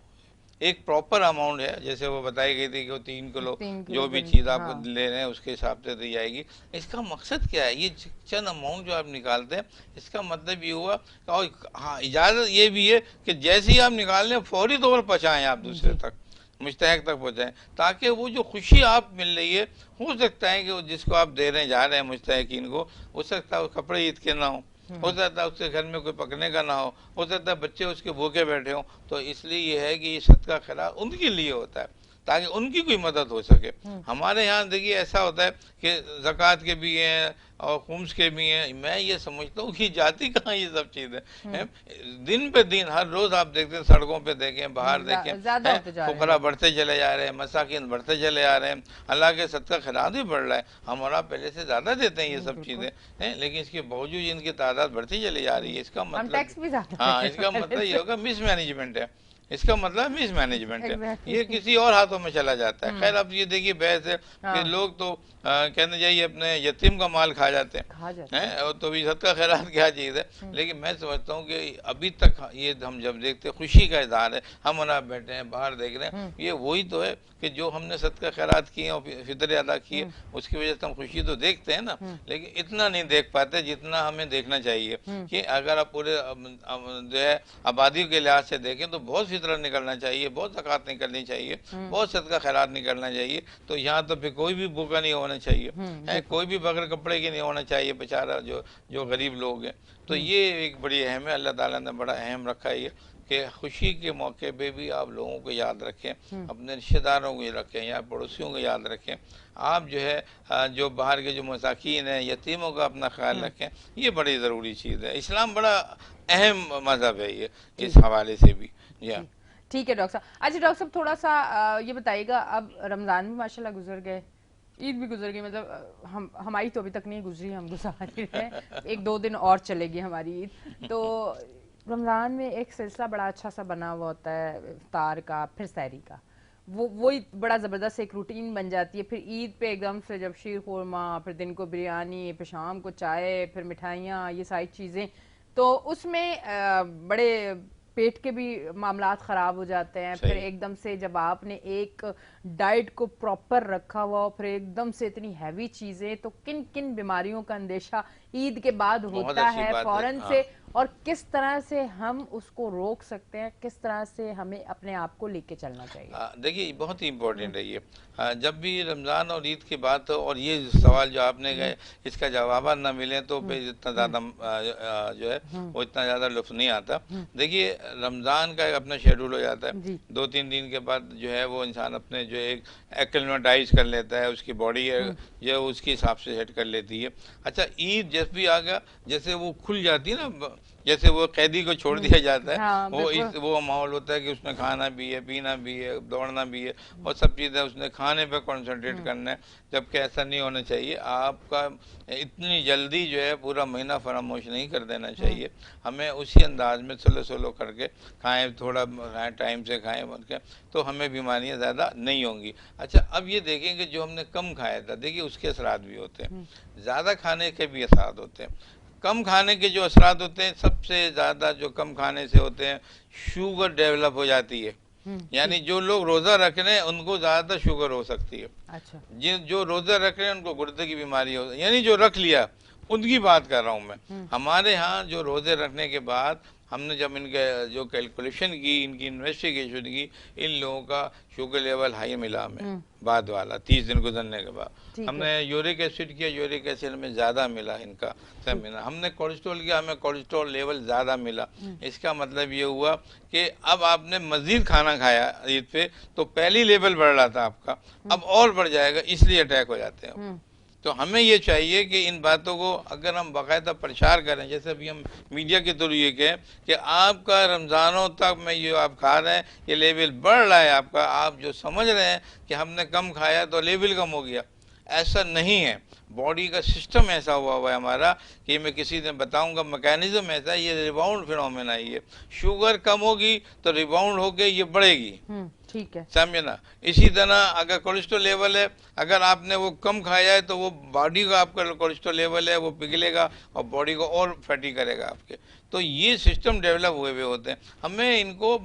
एक प्रॉपर अमाउंट है, जैसे वो बताई गई थी कि वो 3 किलो जो भी चीज़ आप ले रहे हैं उसके हिसाब से दी जाएगी। इसका मकसद क्या है? ये चंद अमाउंट जो आप निकालते हैं, इसका मतलब ये हुआ। और हाँ, इजाज़त ये भी है कि जैसे ही आप निकाल लें फौरी तौर पर पहुँचाएँ आप दूसरे तक, मुस्तहक तक पहुँचाएँ, ताकि वो जो खुशी आप मिल रही है, हो सकता है कि जिसको आप दे रहे जा रहे हैं मुस्तहकीन को, हो सकता है वो कपड़े ईद के ना हो सकता है उसके घर में कोई पकने का ना हो सकता है बच्चे उसके भूखे बैठे हों। तो इसलिए ये है कि ये सदका खैरात उनके लिए होता है ताकि उनकी कोई मदद हो सके। हमारे यहाँ देखिए ऐसा होता है कि ज़कात के भी हैं और खुम्स के भी हैं। मैं ये समझता हूँ कि जाती कहाँ ये सब चीज़ें। दिन पे दिन हर रोज़ आप देखते हैं, सड़कों पे देखें, बाहर देखें, फुकरा बढ़ते चले जा रहे हैं, मसाकिन बढ़ते चले जा रहे हैं, अल्लाह के सदका खैरात भी बढ़ रहा है। हमारा पहले से ज़्यादा देते हैं ये सब चीज़ें हैं, लेकिन इसके बावजूद इनकी तादाद बढ़ती चली जा रही है। इसका मतलब, हाँ, इसका मतलब ये होगा मिसमैनेजमेंट है। इसका मतलब मिसमैनेजमेंट है, ये किसी और हाथों में चला जाता है। खैर, अब ये देखिए बहस है कि लोग तो कहने जाइए अपने यतीम का माल खा जाते हैं, तो भी सदका खैरात क्या चीज़ है। लेकिन मैं समझता हूँ कि अभी तक ये हम जब देखते खुशी का इज़हार है, हम और आप बैठे हैं बाहर देख रहे हैं, ये वही तो है कि जो हमने सदका खैरात किए और फितरे अदा किए, उसकी वजह से हम खुशी तो देखते हैं ना, लेकिन इतना नहीं देख पाते जितना हमें देखना चाहिए। कि अगर आप पूरे जो है आबादी के लिहाज से देखें तो बहुत फितरा निकलना चाहिए, बहुत ज़कात निकलनी चाहिए, बहुत सदका खैरात निकलना चाहिए। तो यहाँ तो फिर कोई भी भूखा नहीं होना चाहिए है, कोई भी बगैर कपड़े की नहीं होना चाहिए बेचारा जो गरीब लोग हैं। तो ये एक बड़ी अहम है, अल्लाह ताला ने बड़ा अहम रखा है ये कि खुशी के मौके पे भी आप लोगों को याद रखें, अपने रिश्तेदारों को रखें या पड़ोसियों को याद रखें। आप जो है जो बाहर के जो मसाकीन हैं, यतीमों का अपना ख्याल रखें, ये बड़ी ज़रूरी चीज़ है। इस्लाम बड़ा अहम मज़हब है ये, इस हवाले से भी। ठीक है डॉक्टर साहब। अच्छा डॉक्टर साहब, थोड़ा सा ये बताइएगा, अब रमज़ान भी माशाल्लाह गुजर गए, ईद भी गुजर गई, मतलब हमारी तो अभी तक नहीं गुजरी, हम गुजार रहे हैं, 1-2 दिन और चलेगी हमारी ईद। तो रमज़ान में एक सिलसिला बड़ा अच्छा सा बना हुआ होता है, इफ्तार का, फिर सहरी का, वही बड़ा ज़बरदस्त एक रूटीन बन जाती है। फिर ईद पे एकदम से जब शीर खुरमा, फिर दिन को बिरयानी, फिर शाम को चाय, फिर मिठाइयाँ, ये सारी चीज़ें, तो उसमें बड़े पेट के भी मामलात ख़राब हो जाते हैं। फिर एकदम से जब आपने एक डाइट को प्रॉपर रखा हुआ, फिर एकदम से इतनी हैवी चीज़ें, तो किन किन बीमारियों का अंदेशा ईद के बाद होता है फौरन से, और किस तरह से हम उसको रोक सकते हैं, किस तरह से हमें अपने आप को लेके चलना चाहिए? देखिए बहुत ही इम्पोर्टेंट है ये, जब भी रमज़ान और ईद की बात हो और ये सवाल जो आपने गए इसका जवाब ना मिले तो फिर इतना ज़्यादा जो है वो इतना ज़्यादा लुत्फ़ नहीं आता। देखिए रमज़ान का एक अपना शेड्यूल हो जाता है, 2-3 दिन के बाद जो है वो इंसान अपने जो एक एक्लिमेटाइज कर लेता है, उसकी बॉडी है जो उसके हिसाब से सेट कर लेती है। अच्छा, ईद जब भी आ गया, जैसे वो खुल जाती है ना, जैसे वो कैदी को छोड़ दिया जाता है, हाँ, वो माहौल होता है कि उसने खाना भी है, पीना भी है, दौड़ना भी है और सब चीज़ें उसने खाने पे कंसंट्रेट करना है, जबकि ऐसा नहीं होना चाहिए। आपका इतनी जल्दी जो है पूरा महीना फरामोश नहीं कर देना चाहिए, हमें उसी अंदाज में स्लो स्लो करके खाएं, थोड़ा खाएं, टाइम से खाएं करके, तो हमें बीमारियां ज़्यादा नहीं होंगी। अच्छा, अब ये देखें कि जो हमने कम खाया था, देखिए उसके असरात भी होते हैं, ज़्यादा खाने के भी असरात होते हैं। कम खाने के जो असरात होते हैं, सबसे ज़्यादा जो कम खाने से होते हैं, शुगर डेवलप हो जाती है। यानी जो लोग रोजा रख रहे हैं उनको ज्यादातर शुगर हो सकती है। अच्छा। जो रोजा रख रहे हैं उनको गुर्दे की बीमारी हो, यानी जो रख लिया उनकी बात कर रहा हूँ मैं। हमारे यहाँ जो रोजे रखने के बाद हमने जब इनके जो कैलकुलेशन की, इनकी इन्वेस्टिगेशन की, इन लोगों का शुगर लेवल हाई मिला हमें बाद वाला 30 दिन गुजरने के बाद। हमने यूरिक एसिड किया, यूरिक एसिड में ज़्यादा मिला इनका, सब मिला। हमने कोलेस्ट्रॉल किया, हमें कोलेस्ट्रॉल लेवल ज़्यादा मिला। इसका मतलब ये हुआ कि अब आपने मज़ीद खाना खाया ईद पे तो पहली लेवल बढ़ रहा था आपका, अब और बढ़ जाएगा, इसलिए अटैक हो जाते हैं। तो हमें ये चाहिए कि इन बातों को अगर हम बाकायदा प्रचार करें, जैसे अभी हम मीडिया के थ्रू ये कहें कि आपका रमज़ानों तक में ये आप खा रहे हैं, ये लेवल बढ़ रहा है आपका, आप जो समझ रहे हैं कि हमने कम खाया तो लेवल कम हो गया, ऐसा नहीं है। बॉडी का सिस्टम ऐसा हुआ है हमारा कि मैं किसी दिन बताऊंगा, मैकेनिज्म ऐसा है, ये रिबाउंड फिनोमेना है। ये शुगर कम होगी तो रिबाउंड होके ये बढ़ेगी, ठीक है, समझे ना। इसी तरह अगर कोलेस्ट्रॉल लेवल है, अगर आपने वो कम खाया है तो वो बॉडी का आपका कोलेस्ट्रॉल लेवल है वो पिघलेगा और बॉडी को और फैटी करेगा आपके। तो ये सिस्टम डेवलप हुए होते हैं। हमें इनको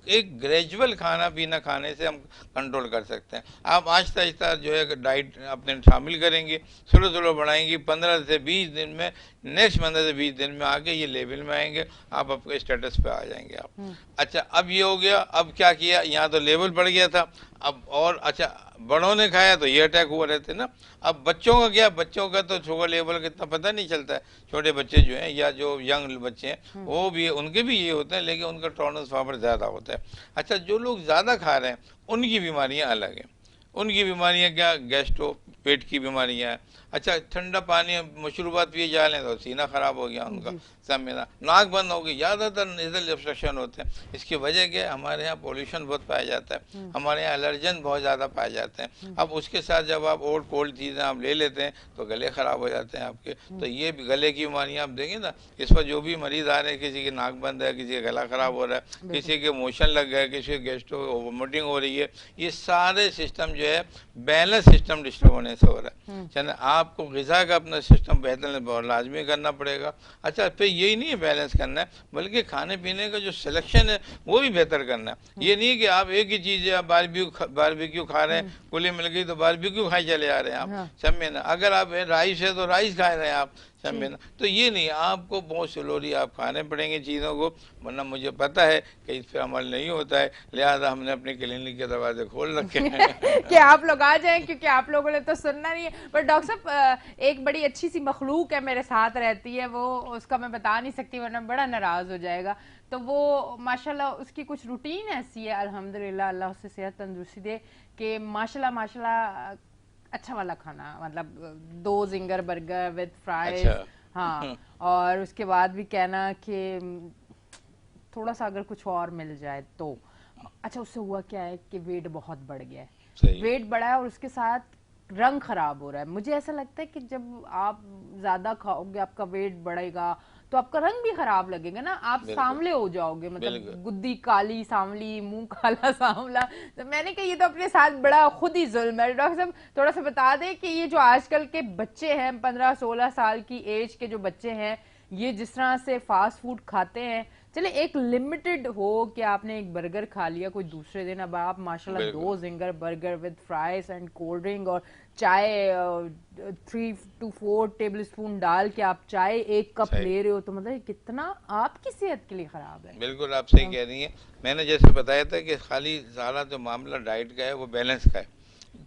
एक ग्रेजुअल खाना पीना खाने से हम कंट्रोल कर सकते हैं। आप आहिस्ता आहिस्ता जो है डाइट अपने शामिल करेंगे, स्लो स्लो बढ़ाएंगे, 15 से 20 दिन में, नेक्स्ट 15 से 20 दिन में आके ये लेवल में आएंगे, आप अपने स्टेटस पे आ जाएंगे आप। अच्छा, अब ये हो गया। अब क्या किया, यहाँ तो लेवल बढ़ गया था, अब और अच्छा बड़ों ने खाया तो ये अटैक हुआ रहते ना। अब बच्चों का क्या, बच्चों का तो शुगर लेवल का इतना पता नहीं चलता है। छोटे बच्चे जो हैं या जो यंग बच्चे हैं वो भी, उनके भी ये होते हैं, लेकिन उनका टॉलरेंस पावर ज़्यादा होता है। अच्छा, जो लोग ज़्यादा खा रहे हैं उनकी बीमारियाँ अलग हैं। उनकी बीमारियाँ क्या, गैस्ट्रो, पेट की बीमारियाँ हैं। अच्छा, ठंडा पानी मशरूबात पिए जा लें तो सीना ख़राब हो गया उनका, सब मेरा नाक बंद हो गई, ज़्यादातर नेज़ल ऑब्स्ट्रक्शन होते हैं। इसकी वजह क्या है, हमारे यहाँ पोल्यूशन बहुत पाया जाता है, हमारे यहाँ एलर्जन बहुत ज़्यादा पाए जाते हैं। अब उसके साथ जब आप और कोल्ड चीज़ें आप ले लेते हैं तो गले ख़राब हो जाते हैं आपके। तो ये भी गले की बीमारियाँ आप देखें ना, इस पर जो भी मरीज़ आ रहे हैं, किसी की नाक बंद है, किसी का गला ख़राब हो रहा है, किसी के मोशन लग गया, किसी के गैस्ट्रो वोमिटिंग हो रही है, ये सारे सिस्टम जो है बैलेंस सिस्टम डिस्टर्ब होने से हो रहा है। चलो, आपको ग़िज़ा का अपना सिस्टम बेहतर बहुत लाजमी करना पड़ेगा। अच्छा, फिर यही नहीं है बैलेंस करना है, बल्कि खाने पीने का जो सिलेक्शन है वो भी बेहतर करना है। ये नहीं कि आप एक ही चीज़ है, आप बारबेक्यू खा रहे हैं, कुली मिल गई तो बारबेक्यू खाई चले आ रहे हैं आप, समझे ना। अगर आप राइस है तो राइस खा रहे हैं आप, समझे ना। तो ये नहीं, आपको बहुत स्लोली आप खाने पड़ेंगे चीज़ों को, वरना मुझे पता है कि इस पर अमल नहीं होता है। लिहाजा हमने अपने क्लिनिक के दरवाजे खोल रखे हैं कि आप लोग आ जाएं, क्योंकि आप लोगों ने तो सुनना नहीं है। पर डॉक्टर साहब, एक बड़ी अच्छी सी मखलूक है मेरे साथ रहती है, वो उसका मैं बता नहीं सकती वरना बड़ा नाराज़ हो जाएगा। तो वो माशाल्लाह उसकी कुछ रूटीन ऐसी है, अल्हम्दुलिल्लाह, अल्लाह उससे सेहत तंदुरुस्ती दे, कि माशाल्लाह माशाल्लाह अच्छा वाला खाना, मतलब 2 जिंगर बर्गर विद फ्राइज। अच्छा। हाँ, और उसके बाद भी कहना कि थोड़ा सा अगर कुछ और मिल जाए तो। अच्छा, उससे हुआ क्या है कि वेट बहुत बढ़ गया है, वेट बढ़ा है और उसके साथ रंग खराब हो रहा है। मुझे ऐसा लगता है कि जब आप ज्यादा खाओगे आपका वेट बढ़ेगा तो आपका रंग भी खराब लगेगा ना, आप सांवले हो जाओगे, मतलब गुद्दी काली सांवली, मुंह काला सांवला। तो मैंने कहा ये तो अपने साथ बड़ा खुद ही जुल्म है। डॉक्टर साहब थोड़ा सा बता दें कि ये जो आजकल के बच्चे हैं, 15-16 साल की एज के जो बच्चे हैं, ये जिस तरह से फास्ट फूड खाते हैं, चले एक लिमिटेड हो कि आपने एक बर्गर खा लिया कोई दूसरे दिन, अब आप माशाल्लाह 2 ginger burger with fries and cold drink और चाय 3 to 4 टेबल स्पून डाल के आप चाय 1 कप ले रहे हो, तो मतलब कितना आपकी सेहत के लिए खराब है। बिल्कुल आप सही कह रही हैं। मैंने जैसे बताया था कि खाली सारा जो मामला डाइट का है वो बैलेंस का है।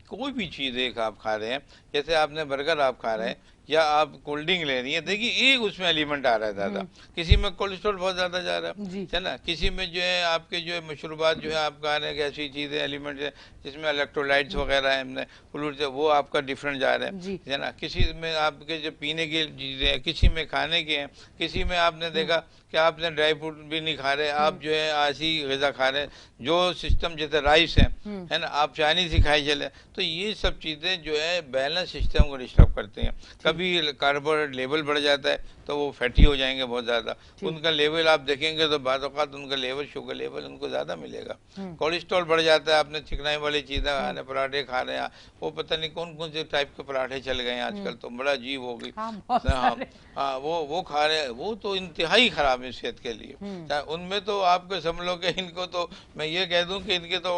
कोई भी चीज़ एक आप खा रहे हैं, जैसे आपने बर्गर आप खा रहे हैं या आप कोल्ड ड्रिंक ले रही है, देखिए एक उसमें एलिमेंट आ रहा है ज़्यादा, किसी में कोलेस्ट्रॉल बहुत ज़्यादा जा रहा है ना, किसी में जो है आपके जो है मशरूबात जो है आप खा रहे हैं, ऐसी चीज़ें एलिमेंट है जिसमें इलेक्ट्रोलाइट्स वगैरह है, हमने फ्लूइड से वो आपका डिफरेंट जा रहा है ना। किसी में आपके जो पीने की चीज़ें हैं, किसी में खाने के हैं, किसी में आपने देखा कि आपने ड्राई फ्रूट भी नहीं खा रहे, आप जो है ऐसी ग़िज़ा खा रहे हैं जो सिस्टम जैसे राइस है ना, आप चाइनीज़ ही खाए चले। तो ये सब चीज़ें जो है बैलेंस सिस्टम को डिस्टर्ब करते हैं। कभी कार्बोहाइड्रेट लेवल बढ़ जाता है तो वो फैटी हो जाएंगे बहुत ज़्यादा, उनका लेवल आप देखेंगे तो बाद औक़ात उनका लेवल, शुगर लेवल उनको ज़्यादा मिलेगा। कोलेस्ट्रॉल बढ़ जाता है, आपने चिकनाई वाली चीज़ें खाने, पराठे खा रहे हैं, वो पता नहीं कौन कौन से टाइप के पराठे चल गए हैं आजकल, तो बड़ा अजीब हो गई। हाँ, वो खा रहे हैं, वो तो इंतहाई ख़राब है सेहत के लिए। उनमें तो आपको समझ लो कि इनको तो मैं ये कह दूँ कि इनके तो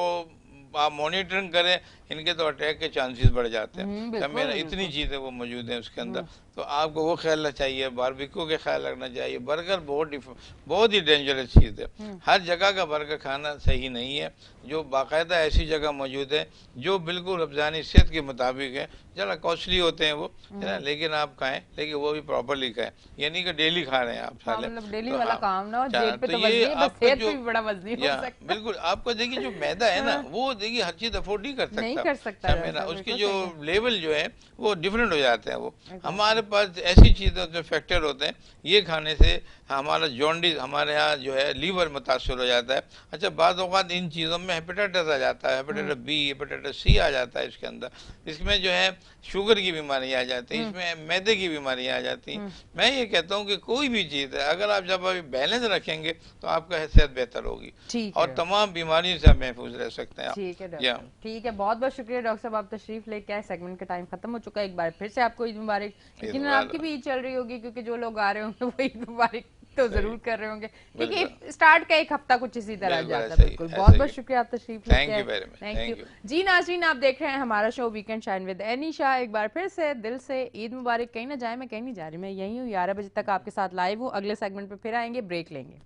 आप मॉनिटरिंग करें, इनके तो अटैक के चांसेस बढ़ जाते हैं। मेरा इतनी चीज़ें वो मौजूद हैं उसके अंदर, तो आपको वो ख्याल रखना चाहिए, बारबेक्यू के ख्याल रखना चाहिए। बर्गर बहुत ही डेंजरस चीज़ है। हर जगह का बर्गर खाना सही नहीं है। जो बाकायदा ऐसी जगह मौजूद है जो बिल्कुल रमज़ानी सेहत के मुताबिक है, ज़रा कॉस्टली होते हैं वो, है ना, लेकिन आप खाएं, लेकिन वो भी प्रॉपरली खाएं, यानी कि डेली खा रहे हैं आप साले। डेली वाला काम ना, जेब पे तो ये आपका जो बड़ा वजनी हो सकता है। बिल्कुल आपका देखिए जो मैदा है ना, वो देखिए हर चीज़ अफोर्ड नहीं कर सकता मेरा, उसके जो लेवल जो है वो डिफरेंट हो जाते हैं। वो हमारे पास ऐसी चीज़ें जो फैक्टर होते हैं, ये खाने से हमारा जॉन्डिस, हमारे यहाँ जो है लीवर मुतासर हो जाता है। अच्छा, बाद औक़ात इन चीज़ों में हेपेटाइटिस आ जाता है, हेपेटाइटिस बी, हेपेटाइटिस सी आ जाता है इसके अंदर। इसमें जो है शुगर की बीमारी आ जाती है, इसमें मैदे की बीमारी आ जाती है। मैं ये कहता हूँ कि कोई भी चीज़ है अगर आप जब अभी बैलेंस रखेंगे तो आपका सेहत बेहतर होगी और तमाम बीमारियों से आप महफूज रह सकते हैं। ठीक है, ठीक है, बहुत बहुत शुक्रिया डॉक्टर साहब, आप तशरीफ लेके आए। सेगमेंट का टाइम खत्म हो चुका है। एक बार फिर से आपको ईद मुबारक। लेकिन आपकी भी ईद चल रही होगी, क्योंकि जो लोग आ रहे होंगे वो ईद मुबारक तो जरूर कर रहे होंगे, क्योंकि स्टार्ट का एक हफ्ता कुछ इसी तरह जाता है। बिल्कुल, बहुत बहुत शुक्रिया, आप तशरीफ लेके आए। थैंक यू जी। नाज़रीन, आप देख रहे हैं हमारा show weekend shine with Anisha. एक बार फिर से दिल से ईद मुबारक। कहीं ना जाए, मैं कहीं नहीं जा रही, मैं यहीं हूँ, 11 बजे तक आपके साथ लाइव हूँ। अगले सेगमेंट पे फिर आएंगे, ब्रेक लेंगे।